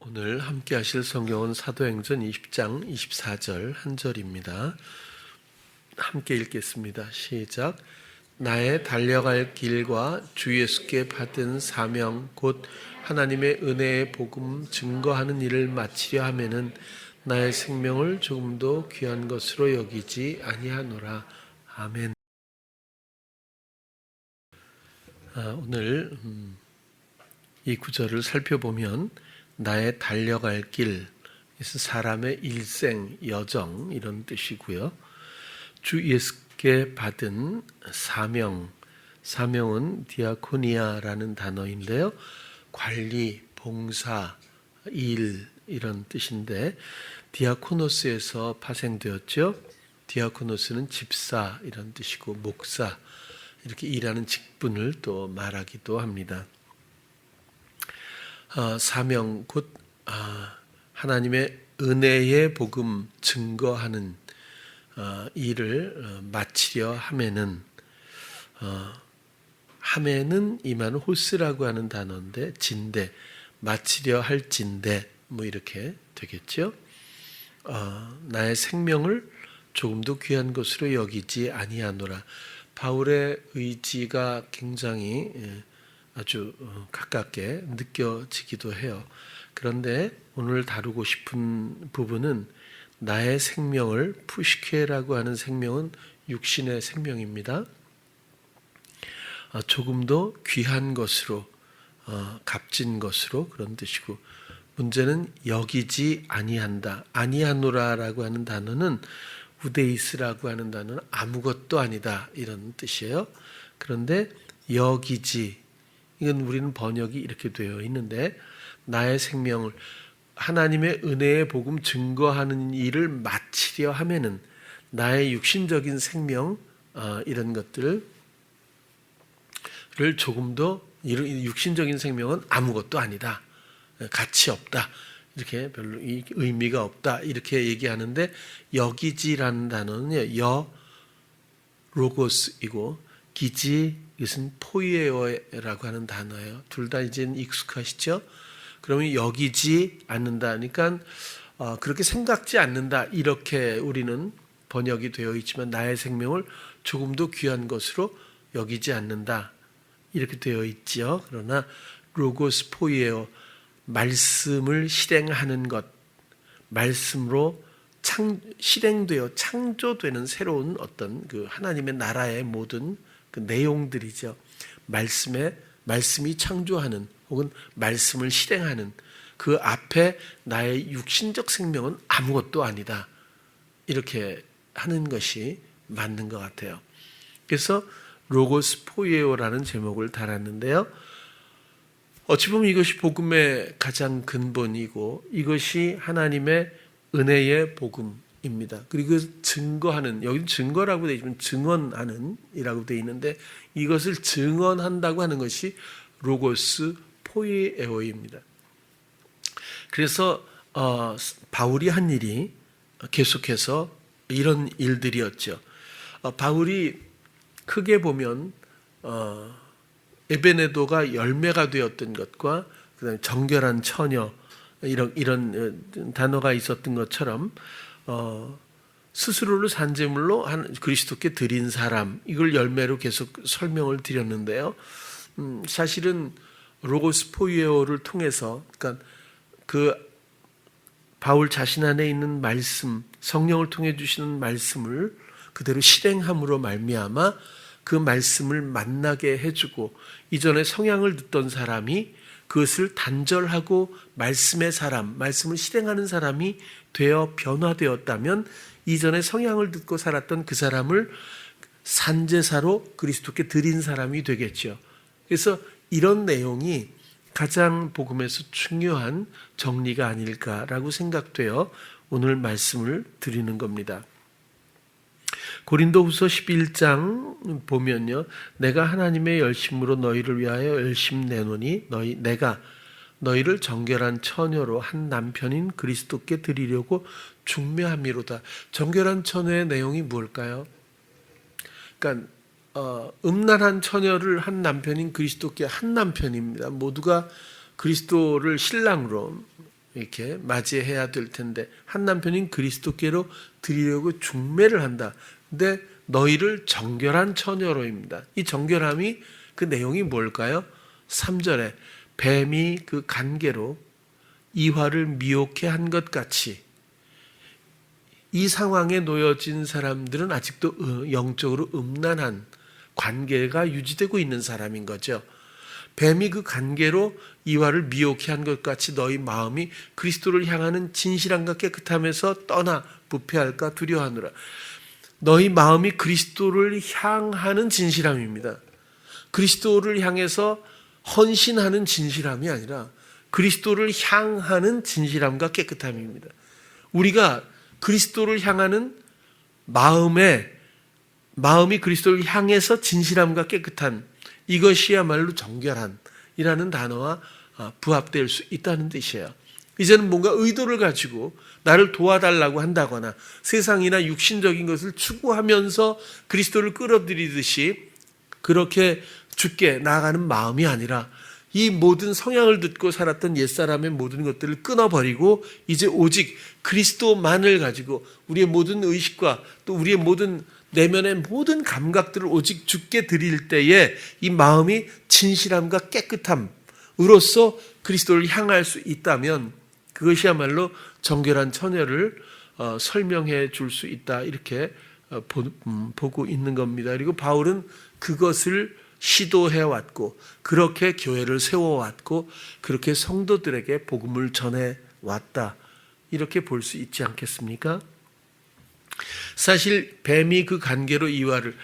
오늘 함께 하실 성경은 사도행전 20장 24절 한 절입니다. 함께 읽겠습니다. 시작. 나의 달려갈 길과 주 예수께 받은 사명 곧 하나님의 은혜의 복음 증거하는 일을 마치려 하면은 나의 생명을 조금도 귀한 것으로 여기지 아니하노라. 아멘. 오늘 이 구절을 살펴보면 나의 달려갈 길, 사람의 일생, 여정 이런 뜻이고요. 주 예수께 받은 사명, 사명은 디아코니아라는 단어인데요. 관리, 봉사, 일 이런 뜻인데 디아코노스에서 파생되었죠. 디아코노스는 집사 이런 뜻이고 목사 이렇게 일하는 직분을 또 말하기도 합니다. 사명 곧 하나님의 은혜의 복음 증거하는 일을 마치려 하면은 하면은 이 말은 호스라고 하는 단어인데 진대 마치려 할 진대 뭐 이렇게 되겠죠. 나의 생명을 조금도 귀한 것으로 여기지 아니하노라. 바울의 의지가 굉장히 아주 가깝게 느껴지기도 해요. 그런데 오늘 다루고 싶은 부분은 나의 생명을 푸시케라고 하는 생명은 육신의 생명입니다. 조금도 귀한 것으로 값진 것으로 그런 뜻이고 문제는 여기지 아니한다. 아니하노라라고 하는 단어는 우데이스라고 하는 단어는 아무것도 아니다 이런 뜻이에요. 그런데 여기지 이건 우리는 번역이 이렇게 되어 있는데 나의 생명을 하나님의 은혜의 복음 증거하는 일을 마치려 하면은 나의 육신적인 생명 이런 것들을 조금도 육신적인 생명은 아무것도 아니다. 가치 없다. 이렇게 별로 의미가 없다. 이렇게 얘기하는데 여기지라는 단어는 로고스이고 기지 이것은 포이에어라고 하는 단어예요. 둘 다 이제는 익숙하시죠? 그러면 여기지 않는다. 그러니까 그렇게 생각지 않는다. 이렇게 우리는 번역이 되어 있지만 나의 생명을 조금도 귀한 것으로 여기지 않는다. 이렇게 되어 있지요. 그러나 로고스 포이에어 말씀을 실행하는 것, 말씀으로 실행되어 창조되는 새로운 어떤 그 하나님의 나라의 모든 그 내용들이죠. 말씀이 창조하는 혹은 말씀을 실행하는 그 앞에 나의 육신적 생명은 아무것도 아니다. 이렇게 하는 것이 맞는 것 같아요. 그래서 로고스 포이에오라는 제목을 달았는데요. 어찌 보면 이것이 복음의 가장 근본이고 이것이 하나님의 은혜의 복음입니다. 그리고 증거하는, 여기 증거라고 되어 있지만 증언하는 이라고 되어 있는데 이것을 증언한다고 하는 것이 로고스 포이에오입니다. 그래서 바울이 한 일이 계속해서 이런 일들이었죠. 바울이 크게 보면 에베네도가 열매가 되었던 것과 그다음에 정결한 처녀 이런 단어가 있었던 것처럼 스스로를 산제물로 그리스도께 드린 사람 이걸 열매로 계속 설명을 드렸는데요. 사실은 로고스 포이에오를 통해서 그러니까 그 바울 자신 안에 있는 말씀 성령을 통해 주시는 말씀을 그대로 실행함으로 말미암아 그 말씀을 만나게 해주고 이전에 성향을 듣던 사람이 그것을 단절하고 말씀의 사람, 말씀을 실행하는 사람이 되어 변화되었다면 이전에 성향을 듣고 살았던 그 사람을 산제사로 그리스도께 드린 사람이 되겠죠. 그래서 이런 내용이 가장 복음에서 중요한 정리가 아닐까라고 생각되어 오늘 말씀을 드리는 겁니다. 고린도후서 11장 보면요. 내가 하나님의 열심으로 너희를 위하여 열심 내노니 내가 너희를 정결한 처녀로 한 남편인 그리스도께 드리려고 중매함이로다. 정결한 처녀의 내용이 무엇일까요? 그러니까 음란한 처녀를 한 남편인 그리스도께 한 남편입니다. 모두가 그리스도를 신랑으로 이렇게 맞이해야 될 텐데 한 남편인 그리스도께로 드리려고 중매를 한다. 근데 너희를 정결한 처녀로입니다. 이 정결함이 그 내용이 뭘까요? 3절에 뱀이 그 간계로 이화를 미혹해 한 것 같이 이 상황에 놓여진 사람들은 아직도 영적으로 음란한 관계가 유지되고 있는 사람인 거죠. 뱀이 그 관계로 이화를 미혹해 한 것 같이 너희 마음이 그리스도를 향하는 진실함과 깨끗함에서 떠나 부패할까 두려워하노라. 너희 마음이 그리스도를 향하는 진실함입니다. 그리스도를 향해서 헌신하는 진실함이 아니라 그리스도를 향하는 진실함과 깨끗함입니다. 우리가 그리스도를 향하는 마음이 그리스도를 향해서 진실함과 깨끗한 이것이야말로 정결한이라는 단어와 부합될 수 있다는 뜻이에요. 이제는 뭔가 의도를 가지고 나를 도와달라고 한다거나 세상이나 육신적인 것을 추구하면서 그리스도를 끌어들이듯이 그렇게 주께 나아가는 마음이 아니라 이 모든 성향을 듣고 살았던 옛사람의 모든 것들을 끊어버리고 이제 오직 그리스도만을 가지고 우리의 모든 의식과 또 우리의 모든 내면의 모든 감각들을 오직 주께 드릴 때에 이 마음이 진실함과 깨끗함으로써 그리스도를 향할 수 있다면 그것이야말로 정결한 처녀를 설명해 줄 수 있다, 이렇게 보고 있는 겁니다. 그리고 바울은 그것을 시도해 왔고 그렇게 교회를 세워왔고 그렇게 성도들에게 복음을 전해 왔다, 이렇게 볼 수 있지 않겠습니까? 사실 뱀이 그 관계로 이화를,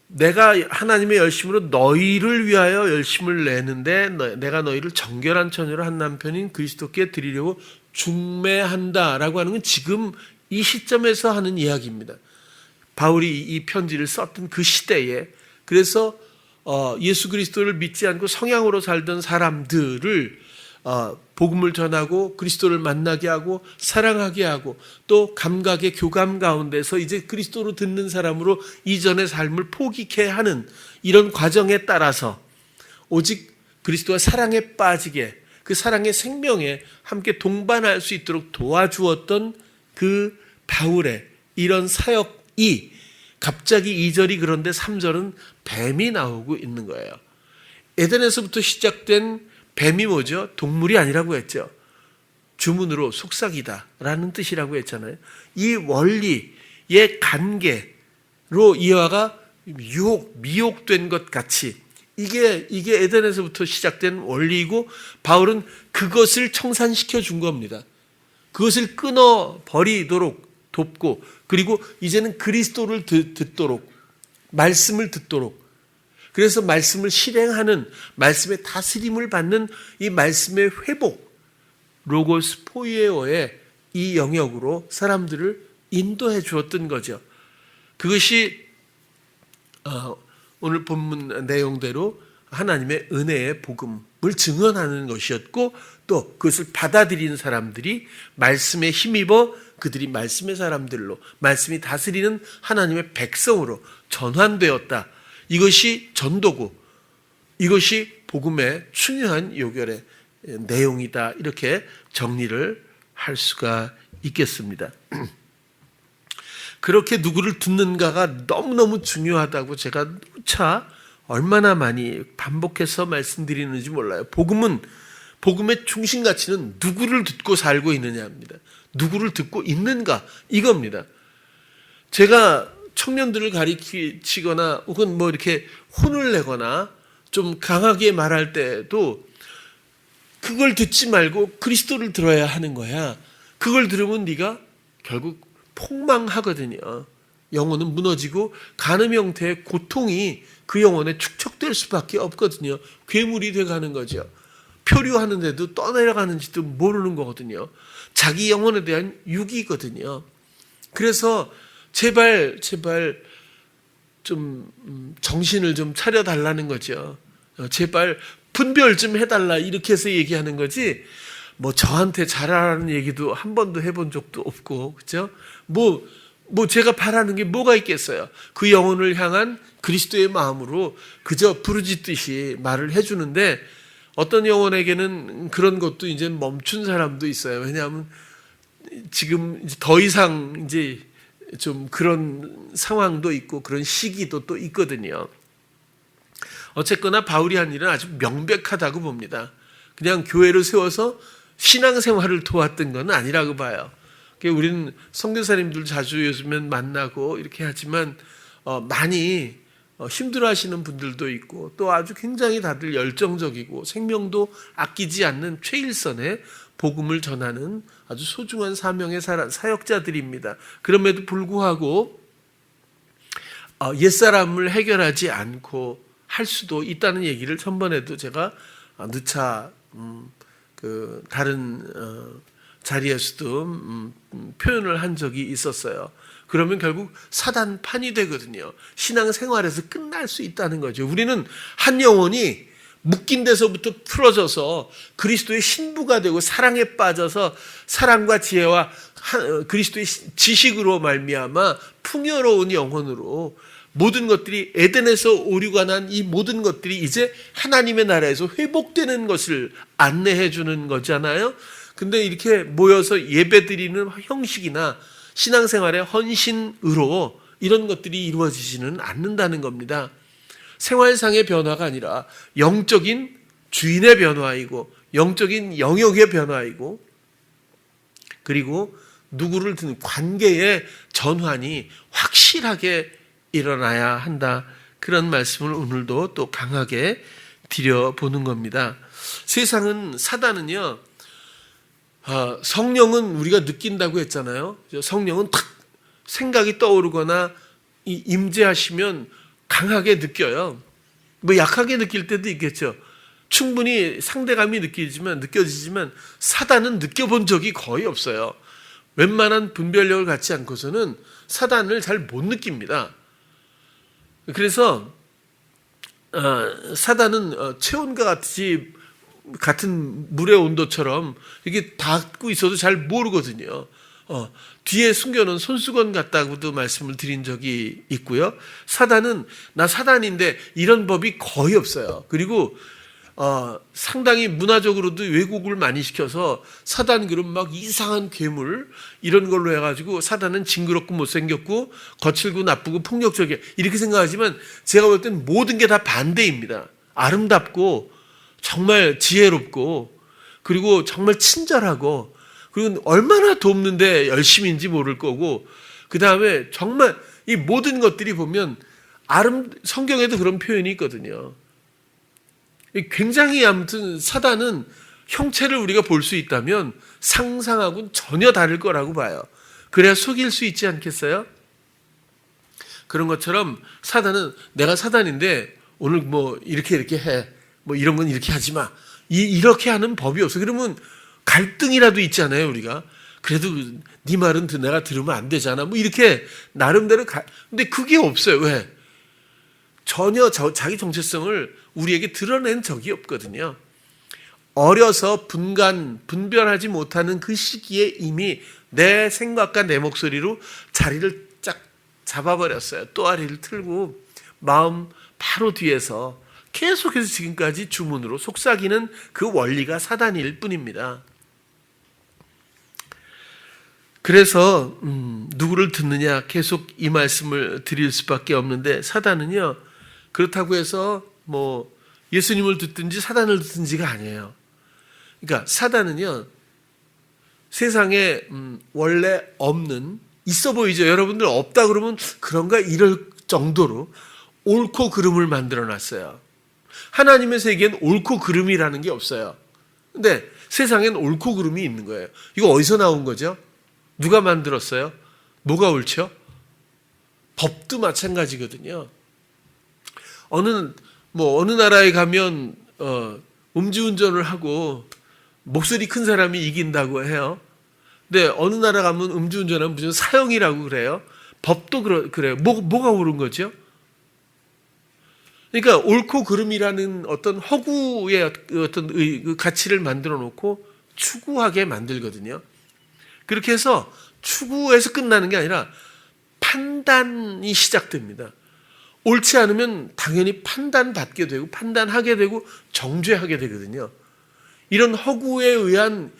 내가 하나님의 열심으로 너희를 위하여 열심을 내는데 내가 너희를 정결한 처녀로 한 남편인 그리스도께 드리려고 중매한다라고 하는 건 지금 이 시점에서 하는 이야기입니다. 바울이 이 편지를 썼던 그 시대에, 그래서 예수 그리스도를 믿지 않고 성향으로 살던 사람들을 복음을 전하고 그리스도를 만나게 하고 사랑하게 하고 또 감각의 교감 가운데서 이제 그리스도로 듣는 사람으로 이전의 삶을 포기케 하는 이런 과정에 따라서 오직 그리스도와 사랑에 빠지게, 그 사랑의 생명에 함께 동반할 수 있도록 도와주었던 그 바울의 이런 사역이 갑자기 2절이 그런데 3절은 뱀이 나오고 있는 거예요. 에덴에서부터 시작된 뱀이 뭐죠? 동물이 아니라고 했죠. 주문으로 속삭이다라는 뜻이라고 했잖아요. 이 원리의 관계로 이화가 미혹된 것 같이 이게 에덴에서부터 시작된 원리이고 바울은 그것을 청산시켜 준 겁니다. 그것을 끊어버리도록 돕고 그리고 이제는 그리스도를 듣도록, 말씀을 듣도록, 그래서 말씀을 실행하는, 말씀의 다스림을 받는 이 말씀의 회복, 로고스 포이에오의 이 영역으로 사람들을 인도해 주었던 거죠. 그것이 오늘 본문 내용대로 하나님의 은혜의 복음을 증언하는 것이었고 또 그것을 받아들이는 사람들이 말씀에 힘입어 그들이 말씀의 사람들로, 말씀이 다스리는 하나님의 백성으로 전환되었다. 이것이 전도고 이것이 복음의 중요한 요결의 내용이다, 이렇게 정리를 할 수가 있겠습니다. 그렇게 누구를 듣는가가 너무너무 중요하다고 제가 누차 얼마나 많이 반복해서 말씀드리는지 몰라요. 복음의 중심 가치는 누구를 듣고 살고 있느냐입니다. 누구를 듣고 있는가, 이겁니다. 제가 청년들을 가리키거나 혹은 뭐 이렇게 혼을 내거나 좀 강하게 말할 때도 그걸 듣지 말고 그리스도를 들어야 하는 거야. 그걸 들으면 네가 결국 폭망하거든요. 영혼은 무너지고 간음 형태의 고통이 그 영혼에 축적될 수밖에 없거든요. 괴물이 돼가는 거죠. 표류하는데도 떠내려가는지도 모르는 거거든요. 자기 영혼에 대한 유기거든요. 그래서 제발 좀 정신을 좀 차려달라는 거죠. 제발 분별 좀 해달라, 이렇게 해서 얘기하는 거지, 뭐 저한테 잘하라는 얘기도 한 번도 해본 적도 없고, 그죠? 뭐 제가 바라는 게 뭐가 있겠어요? 그 영혼을 향한 그리스도의 마음으로 그저 부르짖듯이 말을 해주는데 어떤 영혼에게는 그런 것도 이제 멈춘 사람도 있어요. 왜냐하면 지금 이제 더 이상 이제 좀 그런 상황도 있고 그런 시기도 또 있거든요. 어쨌거나 바울이 한 일은 아주 명백하다고 봅니다. 그냥 교회를 세워서 신앙생활을 도왔던 건 아니라고 봐요. 우리는 선교사님들 자주 요즘엔 만나고 이렇게 하지만 많이 힘들어하시는 분들도 있고 또 아주 굉장히 다들 열정적이고 생명도 아끼지 않는 최일선의 복음을 전하는 아주 소중한 사명의 사역자들입니다. 그럼에도 불구하고 옛사람을 해결하지 않고 할 수도 있다는 얘기를 전번에도 제가 누차 그 다른 자리에서도 표현을 한 적이 있었어요. 그러면 결국 사단판이 되거든요. 신앙생활에서 끝날 수 있다는 거죠. 우리는 한 영혼이 묶인 데서부터 풀어져서 그리스도의 신부가 되고 사랑에 빠져서 사랑과 지혜와 그리스도의 지식으로 말미암아 풍요로운 영혼으로 모든 것들이 에덴에서 오류가 난 이 모든 것들이 이제 하나님의 나라에서 회복되는 것을 안내해 주는 거잖아요. 근데 이렇게 모여서 예배드리는 형식이나 신앙생활의 헌신으로 이런 것들이 이루어지지는 않는다는 겁니다. 생활상의 변화가 아니라 영적인 주인의 변화이고 영적인 영역의 변화이고 그리고 누구를 듣는 관계의 전환이 확실하게 일어나야 한다. 그런 말씀을 오늘도 또 강하게 드려보는 겁니다. 세상은 사단은요. 성령은 우리가 느낀다고 했잖아요. 성령은 탁 생각이 떠오르거나 임재하시면 강하게 느껴요. 뭐 약하게 느낄 때도 있겠죠. 충분히 상대감이 느껴지지만 사단은 느껴본 적이 거의 없어요. 웬만한 분별력을 갖지 않고서는 사단을 잘 못 느낍니다. 그래서 사단은 체온과 같은 물의 온도처럼 이게 닿고 있어도 잘 모르거든요. 뒤에 숨겨놓은 손수건 같다고도 말씀을 드린 적이 있고요. 사단은 나 사단인데 이런 법이 거의 없어요. 그리고 상당히 문화적으로도 왜곡을 많이 시켜서 사단 그럼 막 이상한 괴물 이런 걸로 해가지고 사단은 징그럽고 못생겼고 거칠고 나쁘고 폭력적이야 이렇게 생각하지만 제가 볼 땐 모든 게 다 반대입니다. 아름답고 정말 지혜롭고 그리고 정말 친절하고 그리고 얼마나 돕는데 열심인지 모를 거고 그 다음에 정말 이 모든 것들이 보면 성경에도 그런 표현이 있거든요. 굉장히 아무튼 사단은 형체를 우리가 볼 수 있다면 상상하고는 전혀 다를 거라고 봐요. 그래야 속일 수 있지 않겠어요? 그런 것처럼 사단은 내가 사단인데 오늘 뭐 이렇게 해. 뭐 이런 건 이렇게 하지 마. 이렇게 하는 법이 없어. 그러면 갈등이라도 있잖아요, 우리가. 그래도 네 말은 내가 들으면 안 되잖아. 뭐 이렇게 나름대로 근데 그게 없어요. 왜? 전혀 자기 정체성을 우리에게 드러낸 적이 없거든요. 어려서 분별하지 못하는 그 시기에 이미 내 생각과 내 목소리로 자리를 쫙 잡아버렸어요. 또아리를 틀고 마음 바로 뒤에서 계속해서 지금까지 주문으로 속삭이는 그 원리가 사단일 뿐입니다. 그래서 누구를 듣느냐 계속 이 말씀을 드릴 수밖에 없는데 사단은요. 그렇다고 해서 뭐 예수님을 듣든지 사단을 듣든지가 아니에요. 그러니까 사단은요. 세상에 원래 없는 있어 보이죠. 여러분들 없다 그러면 그런가 이럴 정도로 옳고 그름을 만들어 놨어요. 하나님의 세계엔 옳고 그름이라는 게 없어요. 근데 세상엔 옳고 그름이 있는 거예요. 이거 어디서 나온 거죠? 누가 만들었어요? 뭐가 옳죠? 법도 마찬가지거든요. 어느 나라에 가면 음주운전을 하고 목소리 큰 사람이 이긴다고 해요. 근데 어느 나라 가면 음주운전하면 무슨 사형이라고 그래요. 법도 그래요. 뭐가 옳은 거죠? 그러니까 옳고 그름이라는 어떤 허구의 어떤 그 가치를 만들어 놓고 추구하게 만들거든요. 그렇게 해서 추구해서 끝나는 게 아니라 판단이 시작됩니다. 옳지 않으면 당연히 판단받게 되고 판단하게 되고 정죄하게 되거든요. 이런 허구에 의한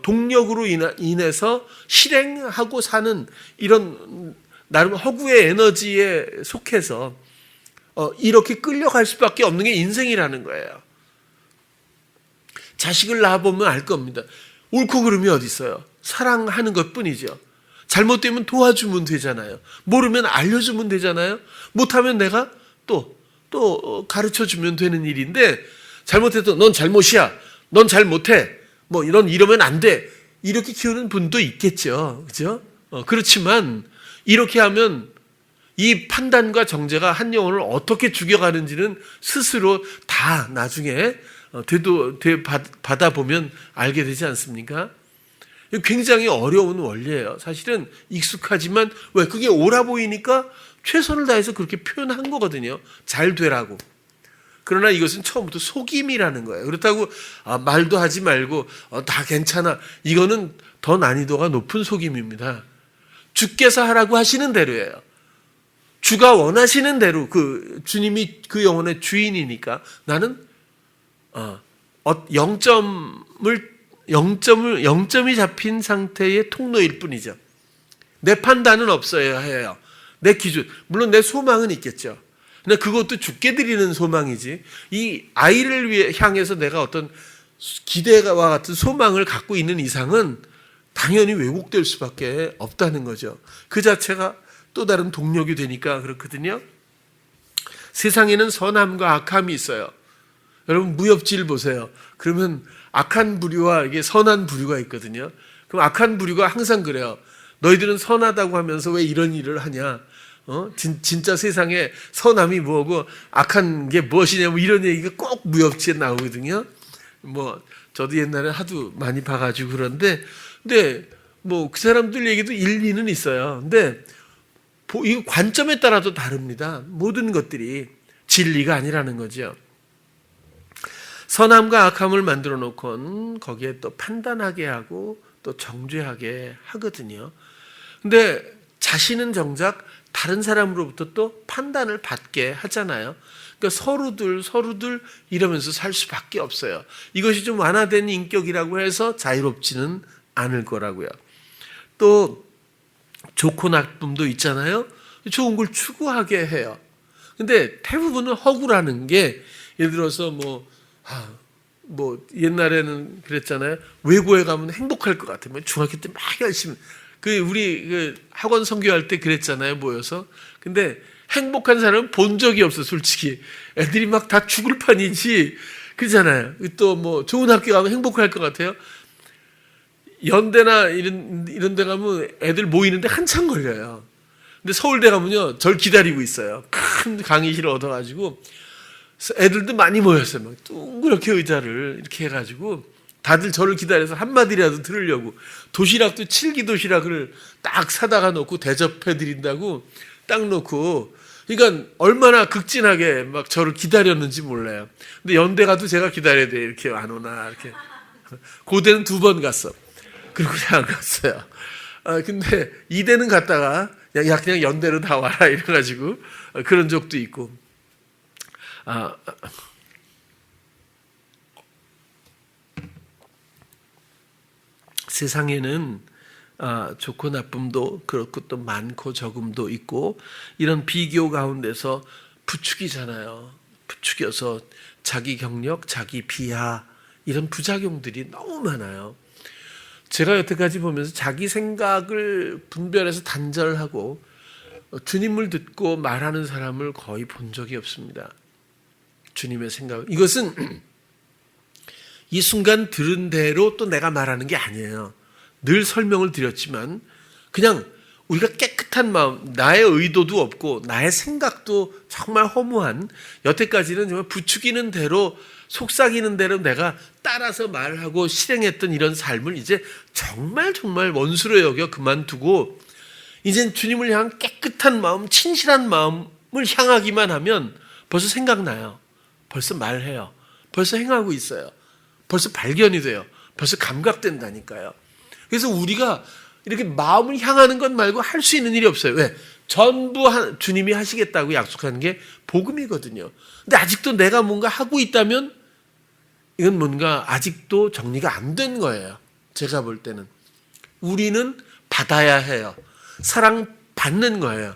동력으로 인해서 실행하고 사는 이런 나름 허구의 에너지에 속해서 이렇게 끌려갈 수밖에 없는 게 인생이라는 거예요. 자식을 낳아보면 알 겁니다. 옳고 그름이 어디 있어요? 사랑하는 것뿐이죠. 잘못되면 도와주면 되잖아요. 모르면 알려주면 되잖아요. 못하면 내가 또 가르쳐주면 되는 일인데, 잘못해도 넌 잘못이야, 넌 잘 못해, 뭐 이러면 안 돼, 이렇게 키우는 분도 있겠죠. 그죠? 그렇지만 이렇게 하면 이 판단과 정죄가 한 영혼을 어떻게 죽여가는지는 스스로 다 나중에 받아보면 알게 되지 않습니까? 굉장히 어려운 원리예요. 사실은 익숙하지만 왜 그게 옳아 보이니까 최선을 다해서 그렇게 표현한 거거든요. 잘 되라고. 그러나 이것은 처음부터 속임이라는 거예요. 그렇다고 말도 하지 말고 다 괜찮아, 이거는 더 난이도가 높은 속임입니다. 주께서 하라고 하시는 대로예요. 주가 원하시는 대로, 주님이 그 영혼의 주인이니까 나는 0점이 잡힌 상태의 통로일 뿐이죠. 내 판단은 없어야 해요. 내 기준, 물론 내 소망은 있겠죠. 근데 그것도 주께 드리는 소망이지, 이 아이를 향해서 내가 어떤 기대와 같은 소망을 갖고 있는 이상은 당연히 왜곡될 수밖에 없다는 거죠. 그 자체가 또 다른 동력이 되니까 그렇거든요. 세상에는 선함과 악함이 있어요. 여러분 무협지를 보세요. 그러면 악한 부류와 이게 선한 부류가 있거든요. 그럼 악한 부류가 항상 그래요. 너희들은 선하다고 하면서 왜 이런 일을 하냐? 진짜 세상에 선함이 뭐고 악한 게 무엇이냐, 뭐 이런 얘기가 꼭 무협지에 나오거든요. 뭐 저도 옛날에 하도 많이 봐가지고 그런데, 근데 뭐 그 사람들 얘기도 일리는 있어요. 근데 이 관점에 따라도 다릅니다. 모든 것들이 진리가 아니라는 거죠. 선함과 악함을 만들어 놓고는 거기에 또 판단하게 하고 또 정죄하게 하거든요. 근데 자신은 정작 다른 사람으로부터 또 판단을 받게 하잖아요. 그러니까 서로들 이러면서 살 수밖에 없어요. 이것이 좀 완화된 인격이라고 해서 자유롭지는 않을 거라고요. 또 좋고 나쁨도 있잖아요. 좋은 걸 추구하게 해요. 근데 대부분은 허구라는 게, 예를 들어서 뭐 옛날에는 그랬잖아요. 외고에 가면 행복할 것 같아요. 중학교 때 막 열심히, 우리 학원 선교할 때 그랬잖아요, 모여서. 근데 행복한 사람은 본 적이 없어, 솔직히. 애들이 막 다 죽을 판이지, 그러잖아요. 또 뭐 좋은 학교 가면 행복할 것 같아요. 연대나 이런 데 가면 애들 모이는데 한참 걸려요. 근데 서울대 가면요, 절 기다리고 있어요. 큰 강의실을 얻어가지고 애들도 많이 모였어요. 막 둥그렇게 의자를 이렇게 해가지고 다들 저를 기다려서 한마디라도 들으려고, 도시락도 7기 도시락을 딱 사다가 놓고 대접해드린다고 딱 놓고, 그러니까 얼마나 극진하게 막 저를 기다렸는지 몰라요. 근데 연대 가도 제가 기다려야 돼. 이렇게 안 오나, 이렇게. 고대는 2번 갔어. 그리고 그냥 안 갔어요. 근데 이대는 갔다가 그냥 연대로 다 와라 이래가지고 그런 적도 있고. 세상에는 좋고 나쁨도 그렇고 또 많고 적음도 있고, 이런 비교 가운데서 부추기잖아요. 부추겨서 자기 경력, 자기 비하, 이런 부작용들이 너무 많아요. 제가 여태까지 보면서 자기 생각을 분별해서 단절하고 주님을 듣고 말하는 사람을 거의 본 적이 없습니다. 주님의 생각, 이것은 이 순간 들은 대로 또 내가 말하는 게 아니에요. 늘 설명을 드렸지만 그냥 우리가 깨끗한 마음, 나의 의도도 없고 나의 생각도 정말 허무한, 여태까지는 정말 부추기는 대로, 속삭이는 대로 내가 따라서 말하고 실행했던 이런 삶을 이제 정말 원수로 여겨 그만두고, 이젠 주님을 향한 깨끗한 마음, 친실한 마음을 향하기만 하면 벌써 생각나요. 벌써 말해요. 벌써 행하고 있어요. 벌써 발견이 돼요. 벌써 감각된다니까요. 그래서 우리가 이렇게 마음을 향하는 것 말고 할 수 있는 일이 없어요. 왜? 전부 주님이 하시겠다고 약속하는 게 복음이거든요. 근데 아직도 내가 뭔가 하고 있다면 이건 뭔가 아직도 정리가 안 된 거예요. 제가 볼 때는. 우리는 받아야 해요. 사랑 받는 거예요.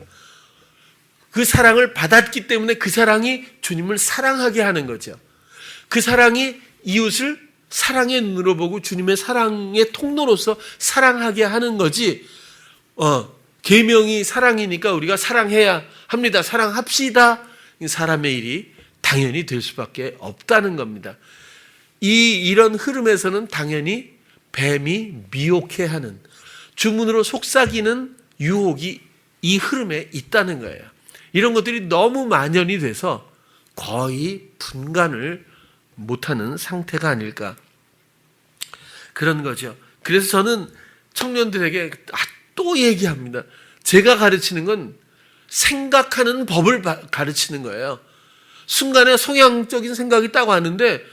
그 사랑을 받았기 때문에 그 사랑이 주님을 사랑하게 하는 거죠. 그 사랑이 이웃을 사랑의 눈으로 보고 주님의 사랑의 통로로서 사랑하게 하는 거지. 계명이 사랑이니까 우리가 사랑해야 합니다. 사랑합시다. 사람의 일이 당연히 될 수밖에 없다는 겁니다. 이런 흐름에서는 당연히 뱀이 미혹해하는, 주문으로 속삭이는 유혹이 이 흐름에 있다는 거예요. 이런 것들이 너무 만연이 돼서 거의 분간을 못하는 상태가 아닐까, 그런 거죠. 그래서 저는 청년들에게 또 얘기합니다. 제가 가르치는 건 생각하는 법을 가르치는 거예요. 순간에 성향적인 생각이 딱 왔는데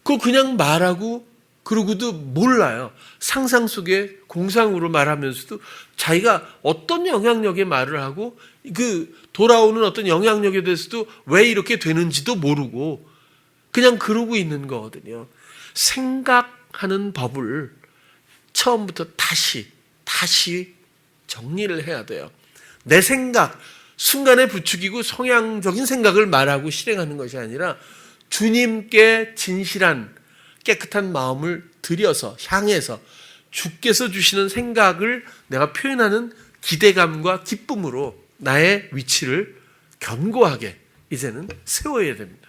그거 그냥 말하고 그러고도 몰라요. 상상 속에 공상으로 말하면서도 자기가 어떤 영향력의 말을 하고 그 돌아오는 어떤 영향력에 대해서도 왜 이렇게 되는지도 모르고 그냥 그러고 있는 거거든요. 생각하는 법을 처음부터 다시 정리를 해야 돼요. 내 생각, 순간에 부추기고 성향적인 생각을 말하고 실행하는 것이 아니라 주님께 진실한 깨끗한 마음을 들여서 향해서 주께서 주시는 생각을 내가 표현하는 기대감과 기쁨으로 나의 위치를 견고하게 이제는 세워야 됩니다.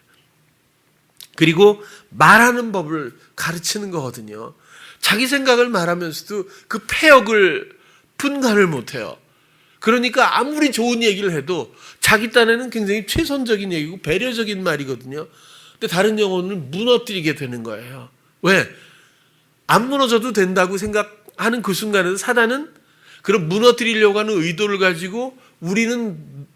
그리고 말하는 법을 가르치는 거거든요. 자기 생각을 말하면서도 그 패역을 분간을 못해요. 그러니까 아무리 좋은 얘기를 해도 자기 딴에는 굉장히 최선적인 얘기고 배려적인 말이거든요. 근데 다른 영혼을 무너뜨리게 되는 거예요. 왜? 안 무너져도 된다고 생각하는 그 순간에는 사단은 그런 무너뜨리려고 하는 의도를 가지고 우리는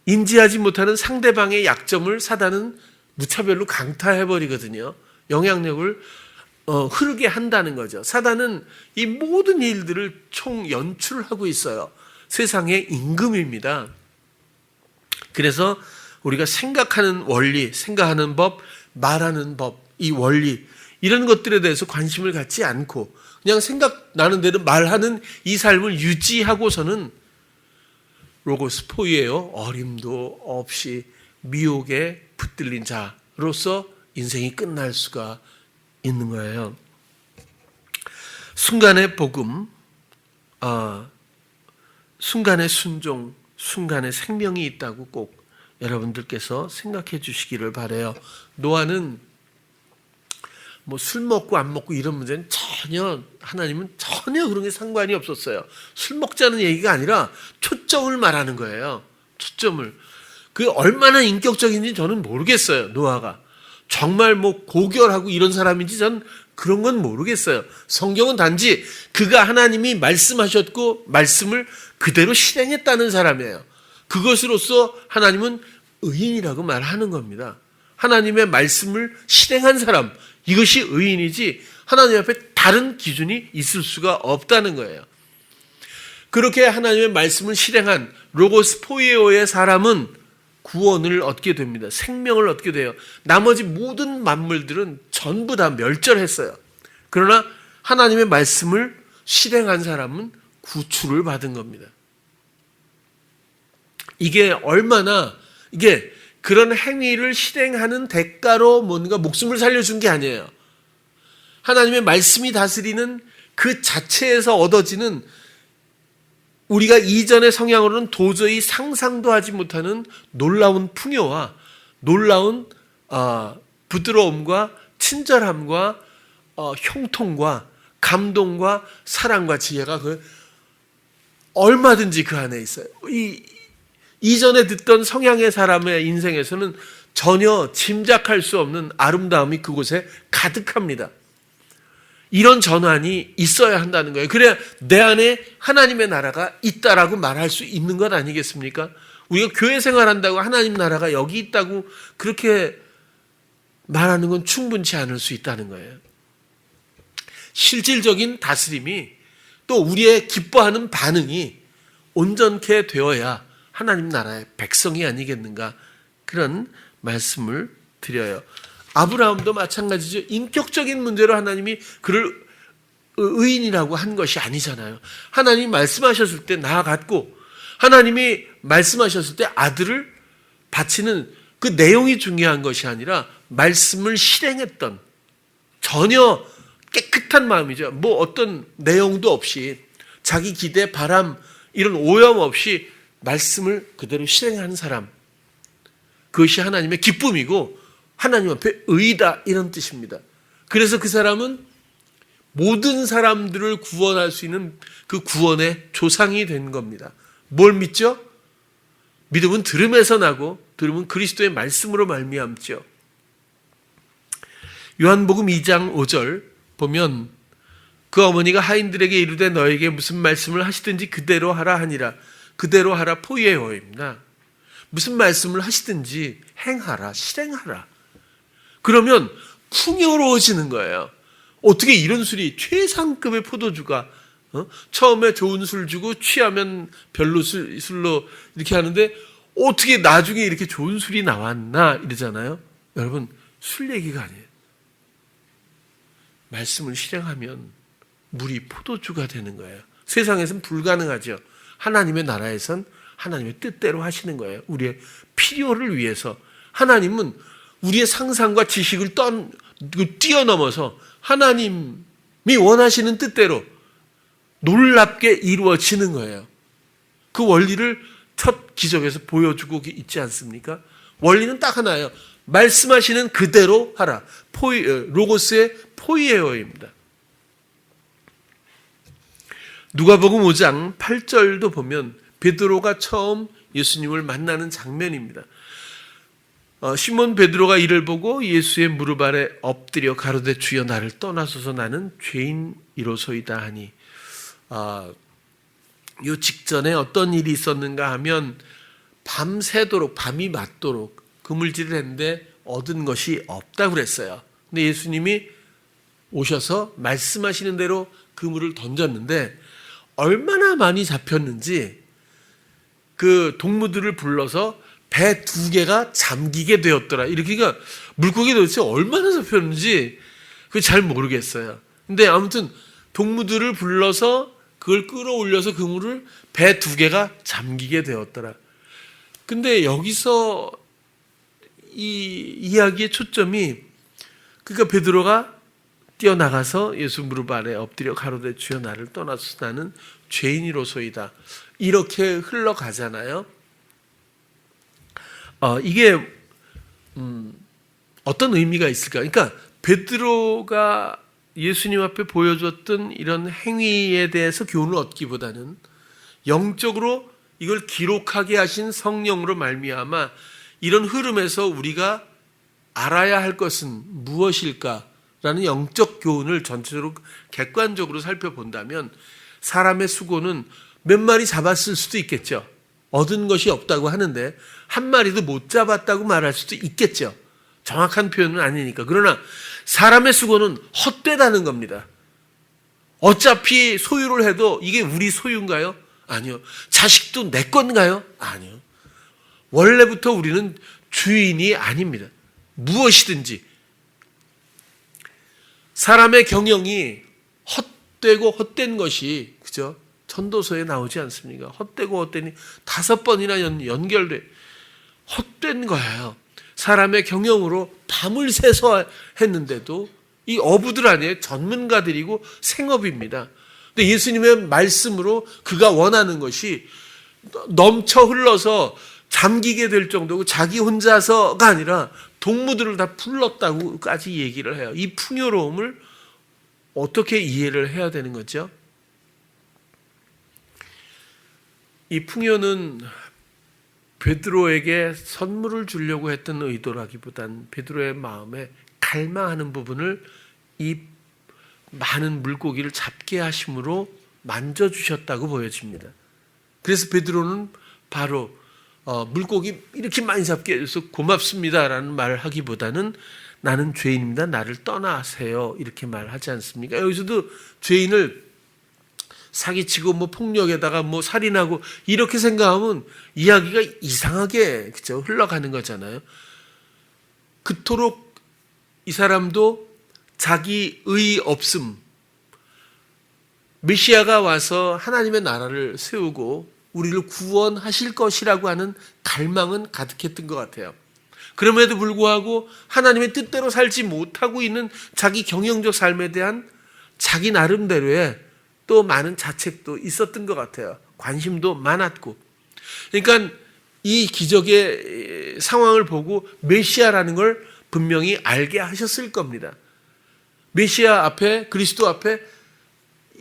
인지하지 못하는 상대방의 약점을 사단은 무차별로 강타해버리거든요. 영향력을 흐르게 한다는 거죠. 사단은 이 모든 일들을 총 연출하고 있어요. 세상의 임금입니다. 그래서 우리가 생각하는 원리, 생각하는 법, 말하는 법, 이 원리 이런 것들에 대해서 관심을 갖지 않고 그냥 생각나는 대로 말하는 이 삶을 유지하고서는 로고스 포이에요. 어림도 없이 미혹에 붙들린 자로서 인생이 끝날 수가 있는 거예요. 순간의 복음, 순간의 순종, 순간의 생명이 있다고 꼭 여러분들께서 생각해 주시기를 바라요. 노아는 뭐 술 먹고 안 먹고 이런 문제는 하나님은 전혀 그런 게 상관이 없었어요. 술 먹자는 얘기가 아니라 초점을 말하는 거예요. 초점을. 그게 얼마나 인격적인지 저는 모르겠어요. 노아가. 정말 뭐 고결하고 이런 사람인지 전 그런 건 모르겠어요. 성경은 단지 그가 하나님이 말씀하셨고 말씀을 그대로 실행했다는 사람이에요. 그것으로서 하나님은 의인이라고 말하는 겁니다. 하나님의 말씀을 실행한 사람, 이것이 의인이지 하나님 앞에 다른 기준이 있을 수가 없다는 거예요. 그렇게 하나님의 말씀을 실행한 로고스 포이에오의 사람은 구원을 얻게 됩니다. 생명을 얻게 돼요. 나머지 모든 만물들은 전부 다 멸절했어요. 그러나 하나님의 말씀을 실행한 사람은 구출을 받은 겁니다. 이게 그런 행위를 실행하는 대가로 뭔가 목숨을 살려준 게 아니에요. 하나님의 말씀이 다스리는 그 자체에서 얻어지는 우리가 이전의 성향으로는 도저히 상상도 하지 못하는 놀라운 풍요와 놀라운 부드러움과 친절함과 형통과 감동과 사랑과 지혜가 얼마든지 그 안에 있어요. 이전에 듣던 성향의 사람의 인생에서는 전혀 짐작할 수 없는 아름다움이 그곳에 가득합니다. 이런 전환이 있어야 한다는 거예요. 그래야 내 안에 하나님의 나라가 있다라고 말할 수 있는 것 아니겠습니까? 우리가 교회 생활한다고 하나님 나라가 여기 있다고 그렇게 말하는 건 충분치 않을 수 있다는 거예요. 실질적인 다스림이 또 우리의 기뻐하는 반응이 온전케 되어야 하나님 나라의 백성이 아니겠는가, 그런 말씀을 드려요. 아브라함도 마찬가지죠. 인격적인 문제로 하나님이 그를 의인이라고 한 것이 아니잖아요. 하나님이 말씀하셨을 때 나아갔고, 하나님이 말씀하셨을 때 아들을 바치는 그 내용이 중요한 것이 아니라 말씀을 실행했던, 전혀 깨끗한 마음이죠. 뭐 어떤 내용도 없이, 자기 기대, 바람 이런 오염 없이 말씀을 그대로 실행하는 사람, 그것이 하나님의 기쁨이고 하나님 앞에 의다, 이런 뜻입니다. 그래서 그 사람은 모든 사람들을 구원할 수 있는 그 구원의 조상이 된 겁니다. 뭘 믿죠? 믿음은 들음에서 나고 들음은 그리스도의 말씀으로 말미암죠. 요한복음 2장 5절 보면 그 어머니가 하인들에게 이르되 너에게 무슨 말씀을 하시든지 그대로 하라 하니라. 그대로 하라 포이에오입니다. 무슨 말씀을 하시든지 행하라, 실행하라. 그러면 풍요로워지는 거예요. 어떻게 이런 술이, 최상급의 포도주가 처음에 좋은 술 주고 취하면 별로 술로 이렇게 하는데 어떻게 나중에 이렇게 좋은 술이 나왔나 이러잖아요. 여러분, 술 얘기가 아니에요. 말씀을 실행하면 물이 포도주가 되는 거예요. 세상에서는 불가능하죠. 하나님의 나라에선 하나님의 뜻대로 하시는 거예요. 우리의 필요를 위해서. 하나님은 우리의 상상과 지식을 뛰어넘어서 하나님이 원하시는 뜻대로 놀랍게 이루어지는 거예요. 그 원리를 첫 기적에서 보여주고 있지 않습니까? 원리는 딱 하나예요. 말씀하시는 그대로 하라. 로고스의 포이에어입니다. 누가복음 5장 8절도 보면 베드로가 처음 예수님을 만나는 장면입니다. 시몬 베드로가 이를 보고 예수의 무릎 아래 엎드려 가로되 주여 나를 떠나소서 나는 죄인이로소이다 하니, 이 직전에 어떤 일이 있었는가 하면 밤새도록, 밤이 맞도록 그물질을 했는데 얻은 것이 없다고 그랬어요. 근데 예수님이 오셔서 말씀하시는 대로 그물을 던졌는데 얼마나 많이 잡혔는지 그 동무들을 불러서 배 2개가 잠기게 되었더라. 이렇게가 물고기 도대체 얼마나 잡혔는지 그걸 잘 모르겠어요. 근데 아무튼 동무들을 불러서 그걸 끌어올려서 그물을 배 2개가 잠기게 되었더라. 근데 여기서 이 이야기의 초점이, 그러니까 베드로가 뛰어나가서 예수 무릎 아래 엎드려 가로되 주여 나를 떠나소서 나는 죄인이로소이다. 이렇게 흘러가잖아요. 이게 어떤 의미가 있을까? 그러니까 베드로가 예수님 앞에 보여줬던 이런 행위에 대해서 교훈을 얻기보다는 영적으로 이걸 기록하게 하신 성령으로 말미암아 이런 흐름에서 우리가 알아야 할 것은 무엇일까라는 영적 교훈을 전체적으로 객관적으로 살펴본다면 사람의 수고는 몇 마리 잡았을 수도 있겠죠. 얻은 것이 없다고 하는데 한 마리도 못 잡았다고 말할 수도 있겠죠. 정확한 표현은 아니니까. 그러나 사람의 수고는 헛되다는 겁니다. 어차피 소유를 해도 이게 우리 소유인가요? 아니요. 자식도 내 건가요? 아니요. 원래부터 우리는 주인이 아닙니다. 무엇이든지. 사람의 경영이 헛되고 헛된 것이, 그죠? 전도서에 나오지 않습니까? 헛되고 헛되니 5번이나 연결돼. 헛된 거예요. 사람의 경영으로 밤을 새서 했는데도 이 어부들 아니에요. 전문가들이고 생업입니다. 근데 예수님의 말씀으로 그가 원하는 것이 넘쳐 흘러서 잠기게 될 정도고 자기 혼자서가 아니라 동무들을 다 불렀다고까지 얘기를 해요. 이 풍요로움을 어떻게 이해를 해야 되는 거죠? 이 풍요는 베드로에게 선물을 주려고 했던 의도라기보단 베드로의 마음에 갈망하는 부분을 이 많은 물고기를 잡게 하심으로 만져주셨다고 보여집니다. 그래서 베드로는 바로 물고기 이렇게 많이 잡게 해줘서 고맙습니다라는 말을 하기보다는 나는 죄인입니다. 나를 떠나세요. 이렇게 말하지 않습니까? 여기서도 죄인을 사기치고 뭐 폭력에다가 뭐 살인하고 이렇게 생각하면 이야기가 이상하게 그죠? 흘러가는 거잖아요. 그토록 이 사람도 자기 의 없음, 메시아가 와서 하나님의 나라를 세우고 우리를 구원하실 것이라고 하는 갈망은 가득했던 것 같아요. 그럼에도 불구하고 하나님의 뜻대로 살지 못하고 있는 자기 경영적 삶에 대한 자기 나름대로의 또 많은 자책도 있었던 것 같아요. 관심도 많았고. 그러니까 이 기적의 상황을 보고 메시아라는 걸 분명히 알게 하셨을 겁니다. 메시아 앞에, 그리스도 앞에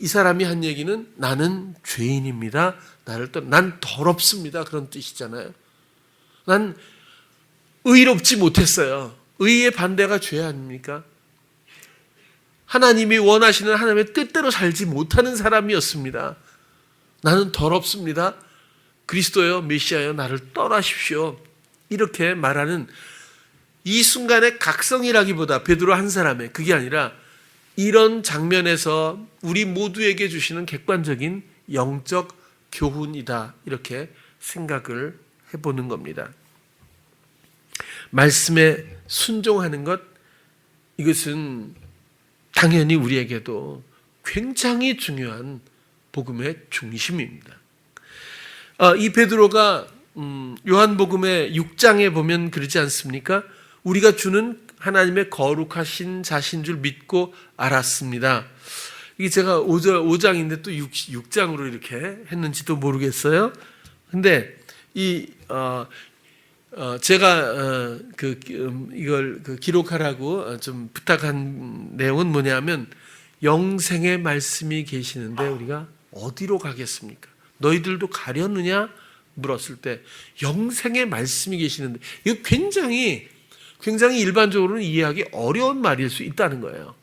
이 사람이 한 얘기는 나는 죄인입니다. 난 더럽습니다. 그런 뜻이잖아요. 난 의롭지 못했어요. 의의 반대가 죄 아닙니까? 하나님이 원하시는 하나님의 뜻대로 살지 못하는 사람이었습니다. 나는 더럽습니다. 그리스도여, 메시아여, 나를 떠나십시오. 이렇게 말하는 이 순간의 각성이라기보다 베드로 한 사람의, 그게 아니라 이런 장면에서 우리 모두에게 주시는 객관적인 영적 교훈이다. 이렇게 생각을 해보는 겁니다. 말씀에 순종하는 것, 이것은 당연히 우리에게도 굉장히 중요한 복음의 중심입니다. 이 베드로가 요한복음의 6장에 보면 그러지 않습니까? 우리가 주는 하나님의 거룩하신 자신 줄 믿고 알았습니다. 이게 제가 5장인데 또 6장으로 이렇게 했는지도 모르겠어요. 근데 제가 이걸 기록하라고 좀 부탁한 내용은 뭐냐면, 영생의 말씀이 계시는데 우리가 어디로 가겠습니까? 너희들도 가려느냐? 물었을 때 영생의 말씀이 계시는데, 이거 굉장히 일반적으로는 이해하기 어려운 말일 수 있다는 거예요.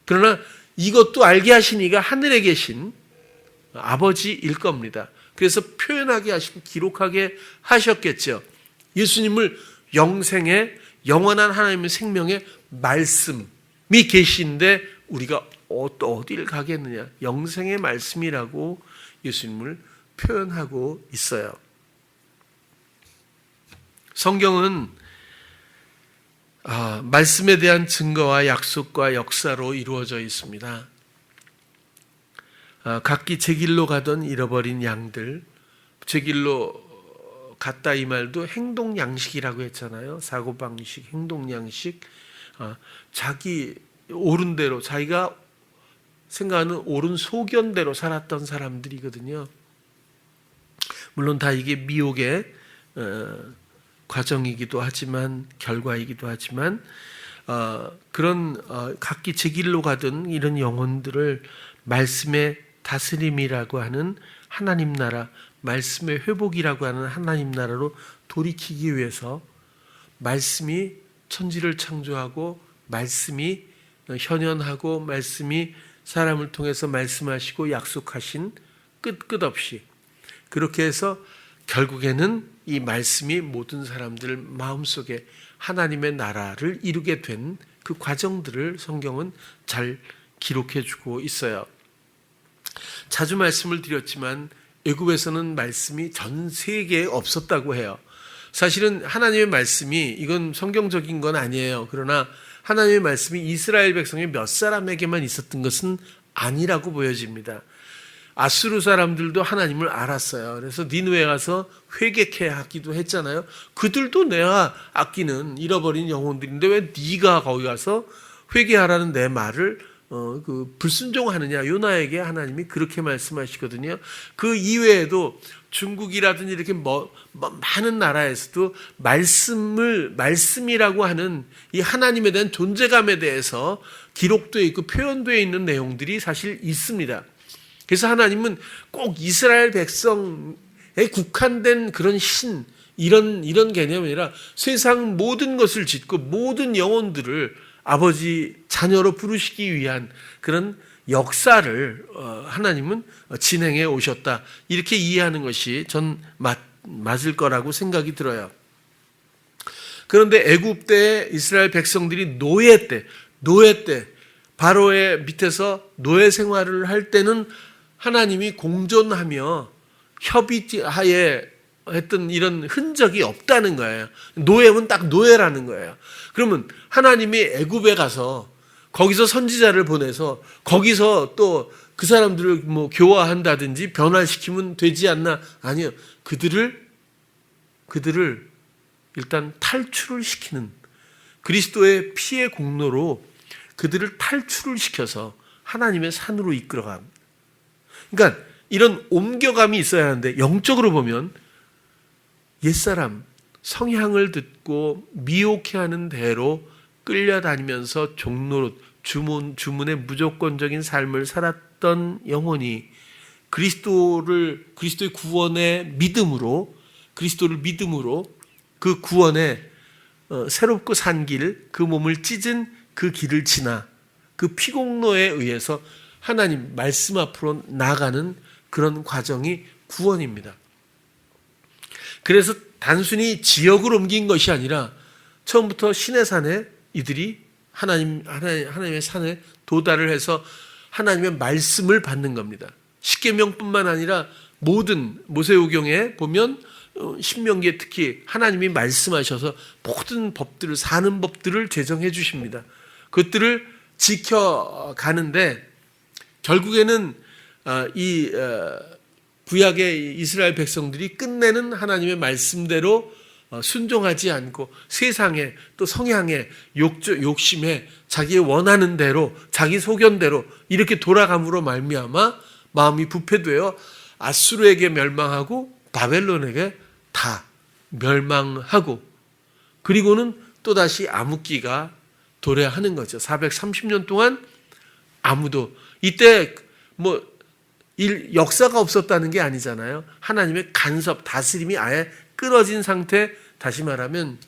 그러나 이것도 알게 하신 이가 하늘에 계신 아버지일 겁니다. 그래서 표현하게 하시고 기록하게 하셨겠죠. 예수님을 영생의 영원한 하나님의 생명의 말씀이 계신데 우리가 어디를 가겠느냐. 영생의 말씀이라고 예수님을 표현하고 있어요. 성경은 말씀에 대한 증거와 약속과 역사로 이루어져 있습니다. 각기 제 길로 가던 잃어버린 양들, 제 길로 갔다 이 말도 행동 양식이라고 했잖아요. 사고방식, 행동 양식. 자기 옳은 대로, 자기가 생각하는 옳은 소견대로 살았던 사람들이거든요. 물론 다 이게 미혹의 과정이기도 하지만, 결과이기도 하지만, 그런 각기 제 길로 가던 이런 영혼들을 말씀의 다스림이라고 하는 하나님 나라, 말씀의 회복이라고 하는 하나님 나라로 돌이키기 위해서 말씀이 천지를 창조하고, 말씀이 현현하고, 말씀이 사람을 통해서 말씀하시고 약속하신 끝없이, 그렇게 해서 결국에는 이 말씀이 모든 사람들 마음속에 하나님의 나라를 이루게 된 그 과정들을 성경은 잘 기록해 주고 있어요. 자주 말씀을 드렸지만 애굽에서는 말씀이 전 세계에 없었다고 해요. 사실은 하나님의 말씀이, 이건 성경적인 건 아니에요. 그러나 하나님의 말씀이 이스라엘 백성의 몇 사람에게만 있었던 것은 아니라고 보여집니다. 아수르 사람들도 하나님을 알았어요. 그래서 니느웨에 가서 회개케 하기도 했잖아요. 그들도 내가 아끼는 잃어버린 영혼들인데 왜 네가 거기 가서 회개하라는 내 말을 불순종하느냐. 요나에게 하나님이 그렇게 말씀하시거든요. 그 이외에도 중국이라든지 이렇게 많은 나라에서도 말씀이라고 하는 이 하나님에 대한 존재감에 대해서 기록되어 있고 표현되어 있는 내용들이 사실 있습니다. 그래서 하나님은 꼭 이스라엘 백성에 국한된 그런 이런 개념이 아니라 세상 모든 것을 짓고 모든 영혼들을 아버지 자녀로 부르시기 위한 그런 역사를 하나님은 진행해 오셨다. 이렇게 이해하는 것이 전 맞을 거라고 생각이 들어요. 그런데 애굽 때 이스라엘 백성들이 노예 때 바로의 밑에서 노예 생활을 할 때는 하나님이 공존하며 협의하에 했던 이런 흔적이 없다는 거예요. 노예면 딱 노예라는 거예요. 그러면 하나님이 애굽에 가서 거기서 선지자를 보내서 거기서 또 그 사람들을 뭐 교화한다든지 변화시키면 되지 않나? 아니요. 그들을 일단 탈출을 시키는, 그리스도의 피의 공로로 그들을 탈출을 시켜서 하나님의 산으로 이끌어간. 그러니까 이런 옮겨감이 있어야 하는데, 영적으로 보면 옛사람 성향을 듣고 미혹해하는 대로 끌려다니면서 종노릇 주문의 무조건적인 삶을 살았던 영혼이 그리스도의 구원의 믿음으로, 그리스도를 믿음으로 그 구원의 새롭고 산 길, 그 몸을 찢은 그 길을 지나 그 피공로에 의해서 하나님 말씀 앞으로 나아가는 그런 과정이 구원입니다. 그래서 단순히 지역을 옮긴 것이 아니라 처음부터 시내산에 이들이 하나님의 산에 도달을 해서 하나님의 말씀을 받는 겁니다. 십계명뿐만 아니라 모든 모세오경에 보면 신명기에 특히 하나님이 말씀하셔서 모든 법들을, 사는 법들을 제정해 주십니다. 그것들을 지켜가는데 결국에는 이 구약의 이스라엘 백성들이 끝내는 하나님의 말씀대로 순종하지 않고 세상에 또 성향에 욕심에 자기의 원하는 대로 자기 소견대로 이렇게 돌아감으로 말미암아 마음이 부패되어 아수르에게 멸망하고 바벨론에게 다 멸망하고 그리고는 또다시 암흑기가 도래하는 거죠. 430년 동안 아무도 이때 뭐 역사가 없었다는 게 아니잖아요. 하나님의 간섭, 다스림이 아예 끊어진 상태, 다시 말하면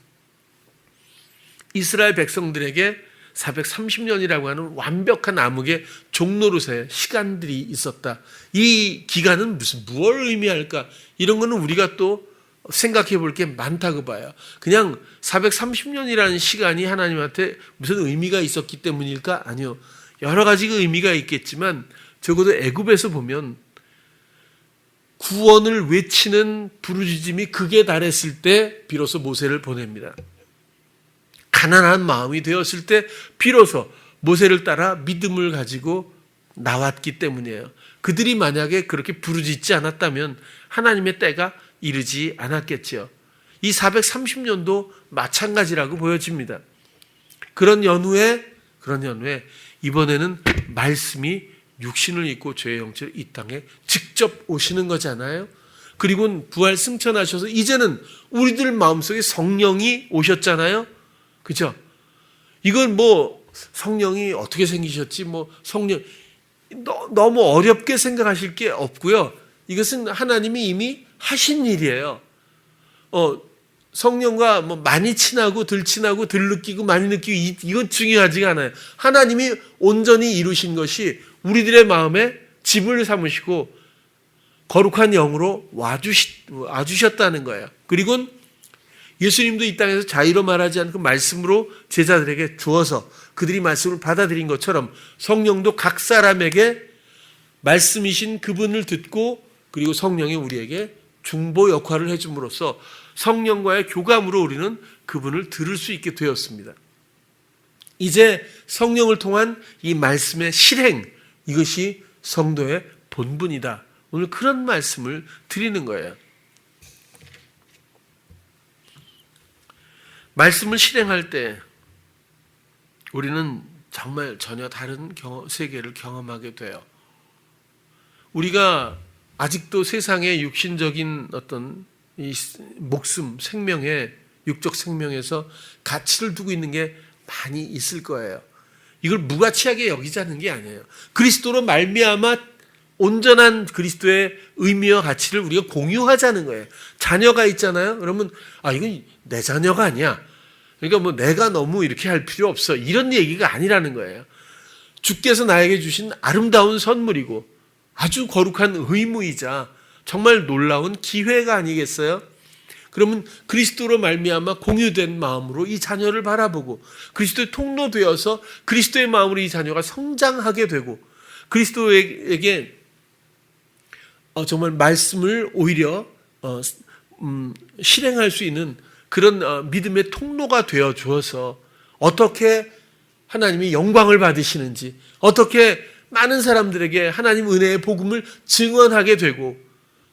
이스라엘 백성들에게 430년이라고 하는 완벽한 암흑의 종노릇의 시간들이 있었다. 이 기간은 무엇을 의미할까? 이런 거는 우리가 또 생각해 볼 게 많다고 봐요. 그냥 430년이라는 시간이 하나님한테 무슨 의미가 있었기 때문일까? 아니요. 여러 가지 의미가 있겠지만 적어도 애굽에서 보면 구원을 외치는 부르짖음이 극에 달했을 때 비로소 모세를 보냅니다. 가난한 마음이 되었을 때 비로소 모세를 따라 믿음을 가지고 나왔기 때문이에요. 그들이 만약에 그렇게 부르짖지 않았다면 하나님의 때가 이르지 않았겠지요. 이 430년도 마찬가지라고 보여집니다. 그런 연후에 이번에는 말씀이 육신을 입고 죄의 영체로 이 땅에 직접 오시는 거잖아요. 그리고 부활 승천하셔서 이제는 우리들 마음속에 성령이 오셨잖아요. 그죠? 이건 뭐 성령이 어떻게 생기셨지? 뭐 성령 너무 어렵게 생각하실 게 없고요. 이것은 하나님이 이미 하신 일이에요. 성령과 뭐 많이 친하고 덜 친하고 덜 느끼고 많이 느끼고 이건 중요하지가 않아요. 하나님이 온전히 이루신 것이 우리들의 마음에 집을 삼으시고 거룩한 영으로 와주셨다는 거예요. 그리고 예수님도 이 땅에서 자의로 말하지 않고 말씀으로 제자들에게 주어서 그들이 말씀을 받아들인 것처럼 성령도 각 사람에게 말씀이신 그분을 듣고 그리고 성령이 우리에게 중보 역할을 해줌으로써 성령과의 교감으로 우리는 그분을 들을 수 있게 되었습니다. 이제 성령을 통한 이 말씀의 실행, 이것이 성도의 본분이다. 오늘 그런 말씀을 드리는 거예요. 말씀을 실행할 때 우리는 정말 전혀 다른 세계를 경험하게 돼요. 우리가 아직도 세상의 육신적인 어떤 이 목숨, 생명에, 육적 생명에서 가치를 두고 있는 게 많이 있을 거예요. 이걸 무가치하게 여기자는 게 아니에요. 그리스도로 말미암아 온전한 그리스도의 의미와 가치를 우리가 공유하자는 거예요. 자녀가 있잖아요. 그러면 이건 내 자녀가 아니야. 그러니까 뭐 내가 너무 이렇게 할 필요 없어. 이런 얘기가 아니라는 거예요. 주께서 나에게 주신 아름다운 선물이고 아주 거룩한 의무이자 정말 놀라운 기회가 아니겠어요? 그러면 그리스도로 말미암아 공유된 마음으로 이 자녀를 바라보고 그리스도의 통로되어서 그리스도의 마음으로 이 자녀가 성장하게 되고 그리스도에게 정말 말씀을 오히려 실행할 수 있는 그런 믿음의 통로가 되어 주어서 어떻게 하나님이 영광을 받으시는지, 어떻게 많은 사람들에게 하나님 은혜의 복음을 증언하게 되고,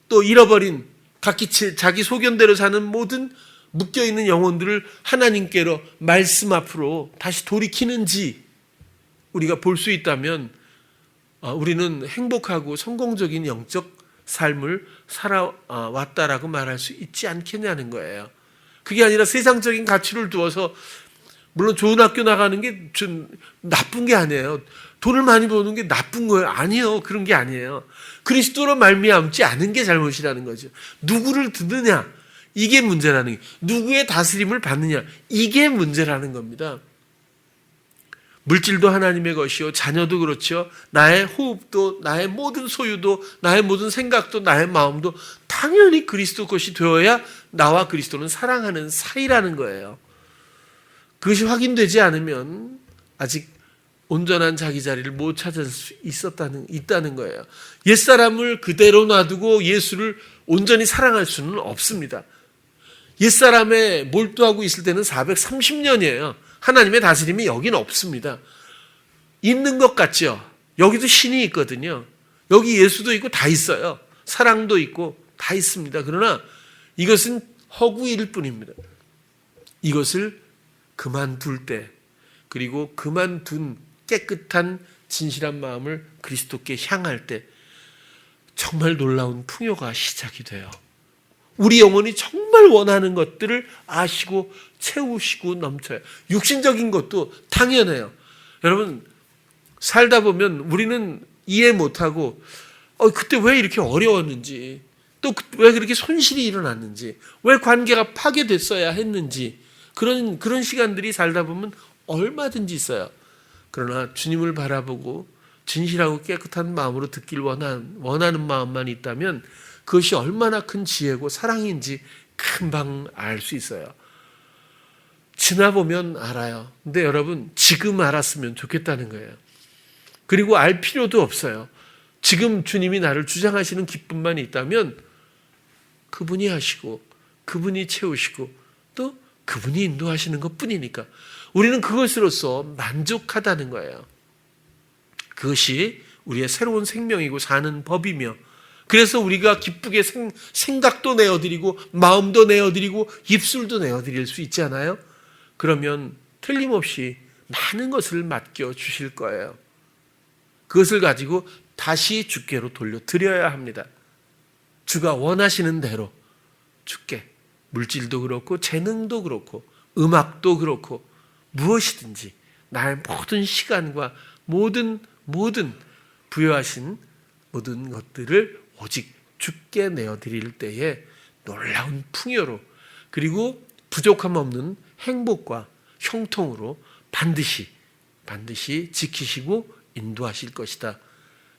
또 잃어버린 각기 자기 소견대로 사는 모든 묶여있는 영혼들을 하나님께로 말씀 앞으로 다시 돌이키는지 우리가 볼 수 있다면 우리는 행복하고 성공적인 영적 삶을 살아왔다라고 말할 수 있지 않겠냐는 거예요. 그게 아니라 세상적인 가치를 두어서, 물론 좋은 학교 나가는 게 좀 나쁜 게 아니에요. 돈을 많이 버는 게 나쁜 거예요. 아니요. 그런 게 아니에요. 그리스도로 말미암지 않은 게 잘못이라는 거죠. 누구를 듣느냐, 이게 문제라는 게, 누구의 다스림을 받느냐, 이게 문제라는 겁니다. 물질도 하나님의 것이요, 자녀도 그렇죠. 나의 호흡도, 나의 모든 소유도, 나의 모든 생각도, 나의 마음도 당연히 그리스도 것이 되어야 나와 그리스도는 사랑하는 사이라는 거예요. 그것이 확인되지 않으면 아직 온전한 자기 자리를 못 찾을 수 있다는 거예요. 옛사람을 그대로 놔두고 예수를 온전히 사랑할 수는 없습니다. 옛사람에 몰두하고 있을 때는 430년이에요. 하나님의 다스림이 여긴 없습니다. 있는 것 같죠? 여기도 신이 있거든요. 여기 예수도 있고 다 있어요. 사랑도 있고 다 있습니다. 그러나 이것은 허구일 뿐입니다. 이것을 그만둘 때, 그리고 그만둔 깨끗한 진실한 마음을 그리스도께 향할 때 정말 놀라운 풍요가 시작이 돼요. 우리 영혼이 정말 원하는 것들을 아시고 채우시고 넘쳐요. 육신적인 것도 당연해요. 여러분, 살다 보면 우리는 이해 못하고 그때 왜 이렇게 어려웠는지, 또 왜 그렇게 손실이 일어났는지, 왜 관계가 파괴됐어야 했는지, 그런 시간들이 살다 보면 얼마든지 있어요. 그러나 주님을 바라보고 진실하고 깨끗한 마음으로 듣길 원하는 마음만 있다면 그것이 얼마나 큰 지혜고 사랑인지 금방 알 수 있어요. 지나보면 알아요. 근데 여러분, 지금 알았으면 좋겠다는 거예요. 그리고 알 필요도 없어요. 지금 주님이 나를 주장하시는 기쁨만 있다면 그분이 하시고 그분이 채우시고 또 그분이 인도하시는 것뿐이니까 우리는 그것으로서 만족하다는 거예요. 그것이 우리의 새로운 생명이고 사는 법이며, 그래서 우리가 기쁘게 생각도 내어드리고 마음도 내어드리고 입술도 내어드릴 수 있잖아요. 그러면 틀림없이 많은 것을 맡겨주실 거예요. 그것을 가지고 다시 주께로 돌려드려야 합니다. 주가 원하시는 대로 주께, 물질도 그렇고 재능도 그렇고 음악도 그렇고 무엇이든지 나의 모든 시간과 모든 부여하신 모든 것들을 오직 주께 내어드릴 때에 놀라운 풍요로, 그리고 부족함 없는 행복과 형통으로 반드시 지키시고 인도하실 것이다.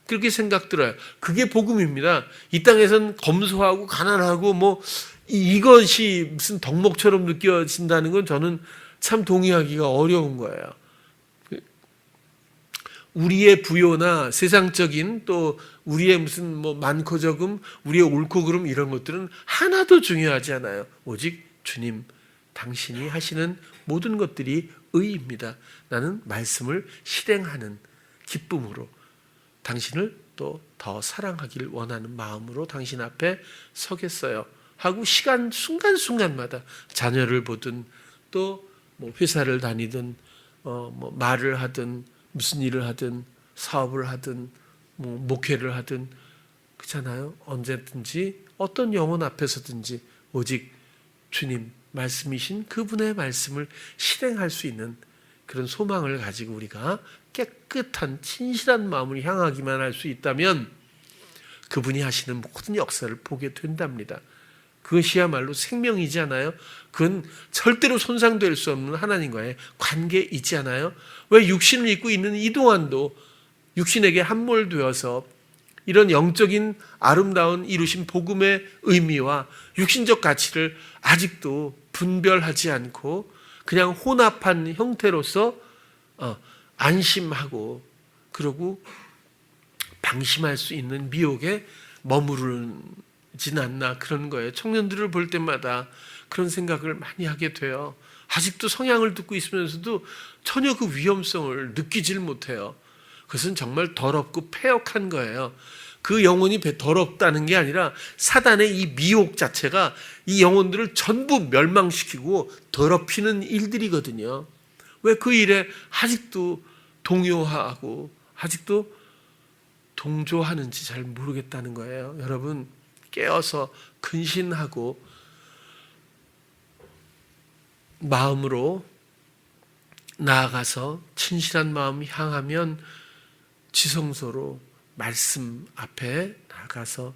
그렇게 생각 들어요. 그게 복음입니다. 이 땅에선 검소하고 가난하고 이것이 무슨 덕목처럼 느껴진다는 건 저는 참 동의하기가 어려운 거예요. 우리의 부요나 세상적인, 또 우리의 무슨 많고 적음, 우리의 옳고 그름, 이런 것들은 하나도 중요하지 않아요. 오직 주님, 당신이 하시는 모든 것들이 의입니다. 나는 말씀을 실행하는 기쁨으로 당신을 또 더 사랑하기를 원하는 마음으로 당신 앞에 서겠어요 하고, 순간순간마다 자녀를 보든 또 회사를 다니든 말을 하든 무슨 일을 하든 사업을 하든 목회를 하든 그렇잖아요. 언제든지 어떤 영혼 앞에서든지 오직 주님 말씀이신 그분의 말씀을 실행할 수 있는 그런 소망을 가지고 우리가 깨끗한 진실한 마음을 향하기만 할 수 있다면 그분이 하시는 모든 역사를 보게 된답니다. 그것이야말로 생명이잖아요. 그건 절대로 손상될 수 없는 하나님과의 관계이잖아요. 왜 육신을 입고 있는 이 동안도 육신에게 함몰되어서 이런 영적인 아름다운 이루신 복음의 의미와 육신적 가치를 아직도 분별하지 않고 그냥 혼합한 형태로서 안심하고 그러고 방심할 수 있는 미혹에 머무르진 않나 그런 거예요. 청년들을 볼 때마다 그런 생각을 많이 하게 돼요. 아직도 성향을 듣고 있으면서도 전혀 그 위험성을 느끼질 못해요. 그것은 정말 더럽고 패역한 거예요. 그 영혼이 더럽다는 게 아니라 사단의 이 미혹 자체가 이 영혼들을 전부 멸망시키고 더럽히는 일들이거든요. 왜 그 일에 아직도 동요하고 아직도 동조하는지 잘 모르겠다는 거예요. 여러분 깨어서 근신하고 마음으로 나아가서 진실한 마음 향하면 지성소로 말씀 앞에 나가서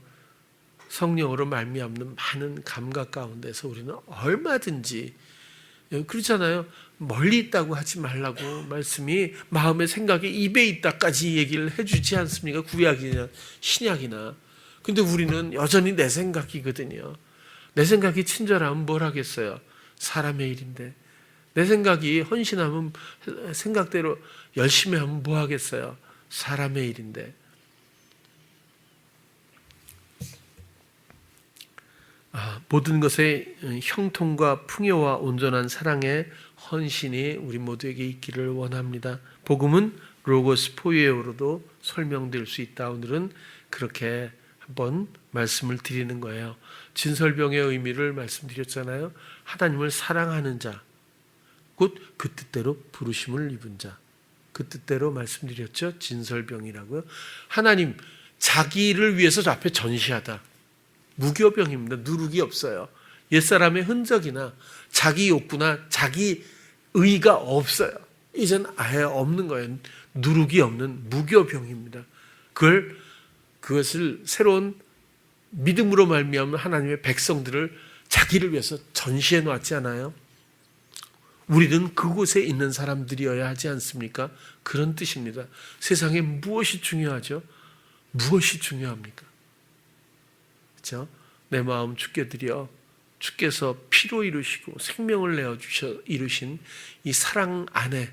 성령으로 말미암는 많은 감각 가운데서 우리는 얼마든지 그렇잖아요. 멀리 있다고 하지 말라고 말씀이 마음의 생각이 입에 있다까지 얘기를 해주지 않습니까? 구약이나 신약이나. 근데 우리는 여전히 내 생각이거든요. 내 생각이 친절하면 뭘 하겠어요? 사람의 일인데. 내 생각이 헌신하면 생각대로 열심히 하면 뭐 하겠어요? 사람의 일인데. 모든 것의 형통과 풍요와 온전한 사랑의 헌신이 우리 모두에게 있기를 원합니다. 복음은 로고스 포이에오로도 설명될 수 있다. 오늘은 그렇게 한번 말씀을 드리는 거예요. 진설병의 의미를 말씀드렸잖아요. 하나님을 사랑하는 자, 곧 그 뜻대로 부르심을 입은 자. 그 뜻대로 말씀드렸죠. 진설병이라고요. 하나님 자기를 위해서 저 앞에 전시하다. 무교병입니다. 누룩이 없어요. 옛사람의 흔적이나 자기 욕구나 자기 의가 없어요. 이젠 아예 없는 거예요. 누룩이 없는 무교병입니다. 그것을 새로운 믿음으로 말미암은 하나님의 백성들을 자기를 위해서 전시해 놓았지 않아요? 우리는 그곳에 있는 사람들이어야 하지 않습니까? 그런 뜻입니다. 세상에 무엇이 중요하죠? 무엇이 중요합니까? 그렇죠? 내 마음 주께 드려 주께서 피로 이루시고 생명을 내어 주셔 이루신 이 사랑 안에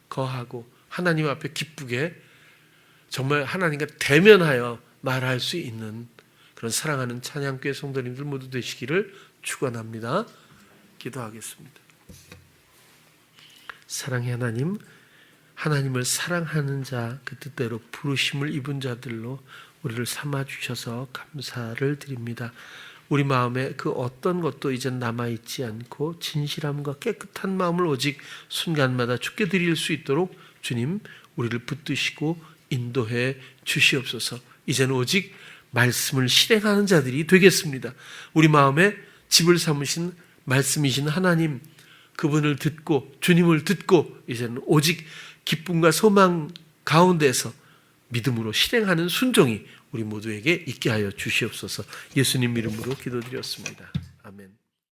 거하고 하나님 앞에 기쁘게 정말 하나님과 대면하여 말할 수 있는 그런 사랑하는 찬양교회 성도님들 모두 되시기를 축원합니다. 기도하겠습니다. 사랑의 하나님, 하나님을 사랑하는 자, 그 뜻대로 부르심을 입은 자들로 우리를 삼아 주셔서 감사를 드립니다. 우리 마음에 그 어떤 것도 이젠 남아있지 않고 진실함과 깨끗한 마음을 오직 순간마다 주께 드릴 수 있도록 주님 우리를 붙드시고 인도해 주시옵소서. 이제는 오직 말씀을 실행하는 자들이 되겠습니다. 우리 마음에 집을 삼으신 말씀이신 하나님, 그분을 듣고 주님을 듣고 이제는 오직 기쁨과 소망 가운데서 믿음으로 실행하는 순종이 우리 모두에게 있게 하여 주시옵소서. 예수님 이름으로 기도드렸습니다. 아멘.